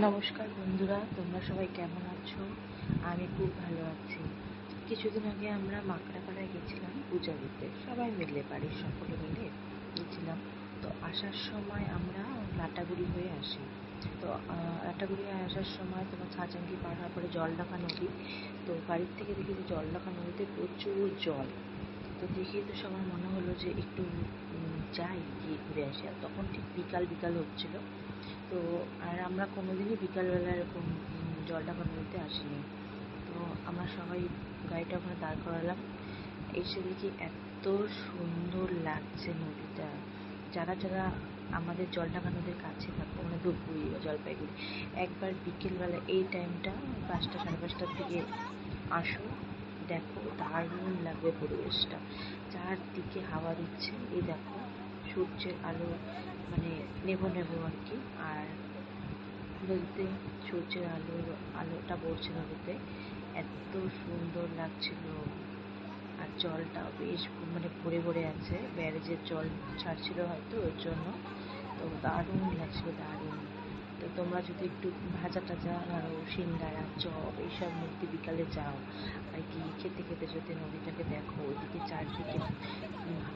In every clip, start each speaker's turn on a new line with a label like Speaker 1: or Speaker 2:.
Speaker 1: নমস্কার বন্ধুরা, তোমরা সবাই কেমন আছো? আমি খুব ভালো আছি। কিছুদিন আগে আমরা মাকড়াপাড়ায় গেছিলাম পূজা দিতে, সবাই মিলে, বাড়ির সকলে মিলে গেছিলাম। তো আসার সময় আমরা লাটাগুড়ি হয়ে আসি। তো লাটাগুড়ি হয়ে আসার সময় তোমার ছাঁচাঙ্গি পার হওয়ার পরে জলঢাকা নদী। তো বাড়ির থেকে দেখি যে জলঢাকা নদীতে প্রচুর জল। তো দেখেই তো সবার মনে হলো যে একটু যাই, গিয়ে ঘুরে আসি। আর তখন ঠিক বিকাল বিকাল হচ্ছিল। তো আর আমরা কোনোদিনই বিকালবেলা এরকম জলঢাকা নদীতে আসিনি। তো আমরা সবাই গাড়িটা ওখানে দাঁড় করালাম। এসে দেখি এত সুন্দর লাগছে নদীটা। যারা যারা আমাদের জলঢাকা নদীর কাছে থাকো, মানে ধূপগুড়ি বা জলপাইগুড়ি, একবার বিকেলবেলা এই টাইমটা 5টা সাড়ে 5টার দিকে আসো, দেখো দারুণ লাগবে পরিবেশটা। চারদিকে হাওয়া দিচ্ছে, এই দেখো সূর্যের আলো, মানে নেবো নেবো আর কি। আর নদীতে সূর্যের আলোটা পড়ছে নদীতে, এত সুন্দর লাগছিল। আর জলটাও বেশ মানে ভরে ভরে আছে, ব্যারেজের জল ছাড়ছিল হয়তো ওর জন্য। তো দারুণ লাগছিল, দারুণ। তো তোমরা যদি একটু ভাজা টাজা ধরো, সিঙ্গারা, চপ এইসব মধ্যে বিকালে যাও, আর গিয়ে খেতে খেতে যদি নদীটাকে দেখো, ওইদিকে চারদিকে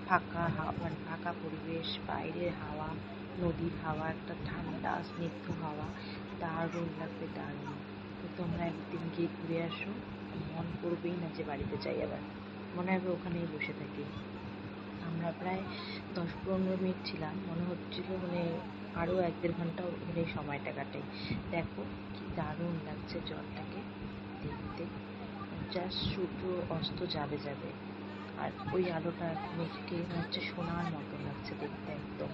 Speaker 1: ফাঁকা মানে ফাঁকা পরিবেশ, বাইরের হাওয়া, নদীর হাওয়া, একটা ঠান্ডা স্নিগ্ধ হাওয়া, দারুণ লাগবে, দারুণ। তো তোমরা একদিন গিয়ে ঘুরে আসো, মন করবেই না যে বাড়িতে যাই আবার, মনে হবে ওখানেই বসে থাকি। আমরা প্রায় 10-15 মিনিট ছিলাম, মনে হচ্ছিল মানে আরও 1-1.5 ঘন্টা ওখানে সময়টা কাটাই। দেখো কি দারুণ লাগছে জলটাকে দেখতে, জাস্ট সূর্য অস্ত যাবে যাবে, আর ওই আলোটা নদীকে মনে হচ্ছে সোনার মতো লাগছে দেখতে একদম।